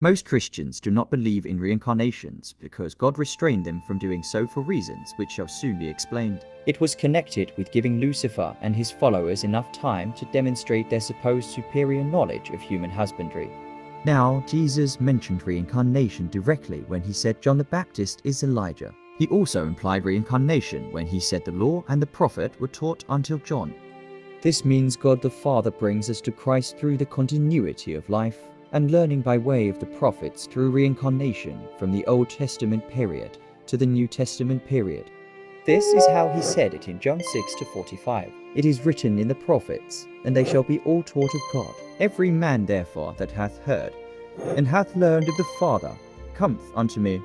Most Christians do not believe in reincarnations because God restrained them from doing so for reasons which shall soon be explained. It was connected with giving Lucifer and his followers enough time to demonstrate their supposed superior knowledge of human husbandry. Now, Jesus mentioned reincarnation directly when he said John the Baptist is Elijah. He also implied reincarnation when he said the law and the prophet were taught until John. This means God the Father brings us to Christ through the continuity of life and learning by way of the prophets through reincarnation from the Old Testament period to the New Testament period. This is how he said it in John 6:45. It is written in the prophets, and they shall be all taught of God. Every man therefore that hath heard, and hath learned of the Father, cometh unto me.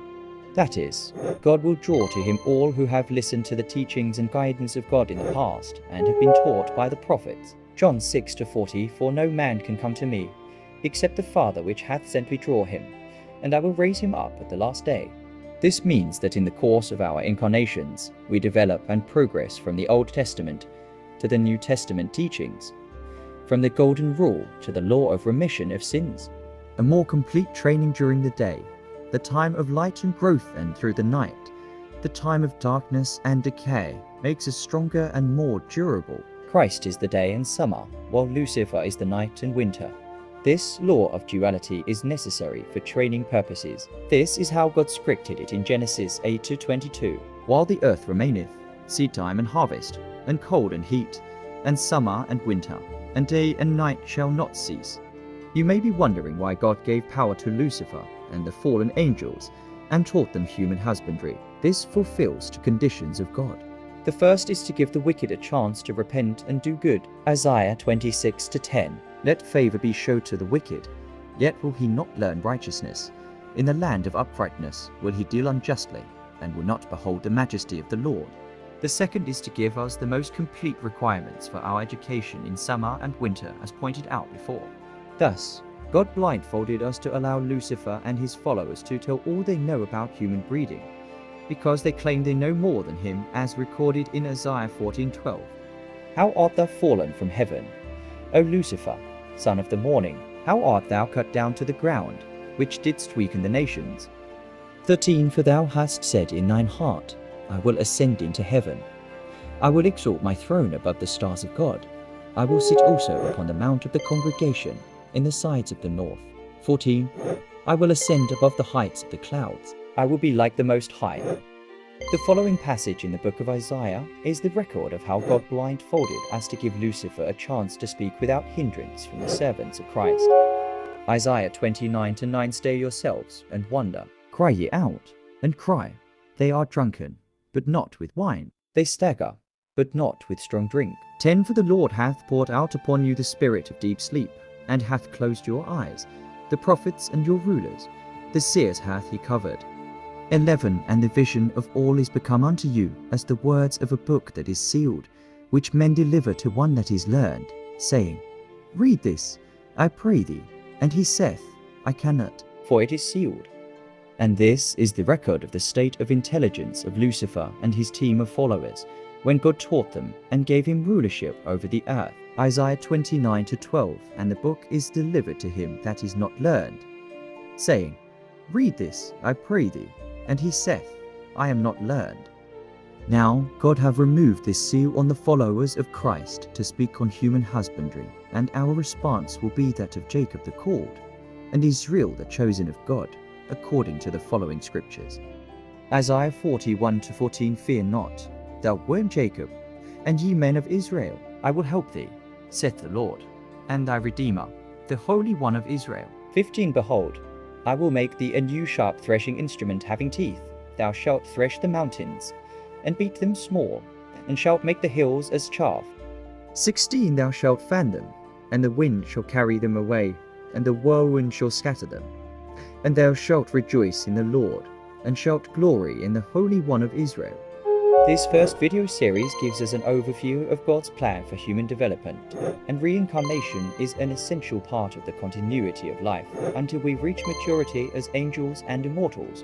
That is, God will draw to him all who have listened to the teachings and guidance of God in the past, and have been taught by the prophets. John 6:40, For no man can come to me, except the Father which hath sent me draw him, and I will raise him up at the last day. This means that in the course of our incarnations, we develop and progress from the Old Testament to the New Testament teachings, from the Golden Rule to the law of remission of sins. A more complete training during the day, the time of light and growth, and through the night, the time of darkness and decay, makes us stronger and more durable. Christ is the day and summer, while Lucifer is the night and winter. This law of duality is necessary for training purposes. This is how God scripted it in Genesis 8:22. While the earth remaineth, seedtime and harvest, and cold and heat, and summer and winter, and day and night shall not cease. You may be wondering why God gave power to Lucifer and the fallen angels, and taught them human husbandry. This fulfills the conditions of God. The first is to give the wicked a chance to repent and do good. Isaiah 26:10. Let favor be showed to the wicked, yet will he not learn righteousness. In the land of uprightness will he deal unjustly, and will not behold the majesty of the Lord. The second is to give us the most complete requirements for our education in summer and winter, as pointed out before. Thus, God blindfolded us to allow Lucifer and his followers to tell all they know about human breeding, because they claim they know more than him, as recorded in Isaiah 14:12. How art thou fallen from heaven, O Lucifer, son of the morning? How art thou cut down to the ground, which didst weaken the nations? 13. For thou hast said in thine heart, I will ascend into heaven. I will exalt my throne above the stars of God. I will sit also upon the mount of the congregation, in the sides of the north. 14. I will ascend above the heights of the clouds. I will be like the Most High. The following passage in the book of Isaiah is the record of how God blindfolded as to give Lucifer a chance to speak without hindrance from the servants of Christ. Isaiah 29:9. Stay yourselves and wonder. Cry ye out, and cry. They are drunken, but not with wine. They stagger, but not with strong drink. 10. For the Lord hath poured out upon you the spirit of deep sleep, and hath closed your eyes. The prophets and your rulers, the seers hath he covered. 11. And the vision of all is become unto you as the words of a book that is sealed, which men deliver to one that is learned, saying, Read this, I pray thee. And he saith, I cannot, for it is sealed. And this is the record of the state of intelligence of Lucifer and his team of followers, when God taught them and gave him rulership over the earth. Isaiah 29:12. And the book is delivered to him that is not learned, saying, Read this, I pray thee. And he saith, I am not learned. Now God hath removed this seal on the followers of Christ to speak on human husbandry, and our response will be that of Jacob the called, and Israel the chosen of God, according to the following scriptures. Isaiah 41:14. Fear not, thou worm Jacob, and ye men of Israel, I will help thee, saith the Lord, and thy Redeemer, the Holy One of Israel. 15. Behold, I will make thee a new sharp threshing instrument having teeth. Thou shalt thresh the mountains, and beat them small, and shalt make the hills as chaff. 16. Thou shalt fan them, and the wind shall carry them away, and the whirlwind shall scatter them. And thou shalt rejoice in the Lord, and shalt glory in the Holy One of Israel. This first video series gives us an overview of God's plan for human development, and reincarnation is an essential part of the continuity of life until we reach maturity as angels and immortals.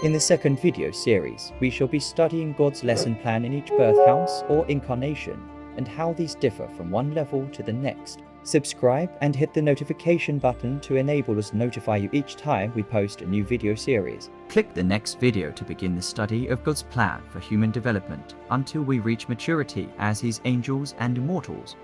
In the second video series, we shall be studying God's lesson plan in each birth house or incarnation, and how these differ from one level to the next. Subscribe and hit the notification button to enable us to notify you each time we post a new video series. Click the next video to begin the study of God's plan for human development until we reach maturity as His angels and immortals.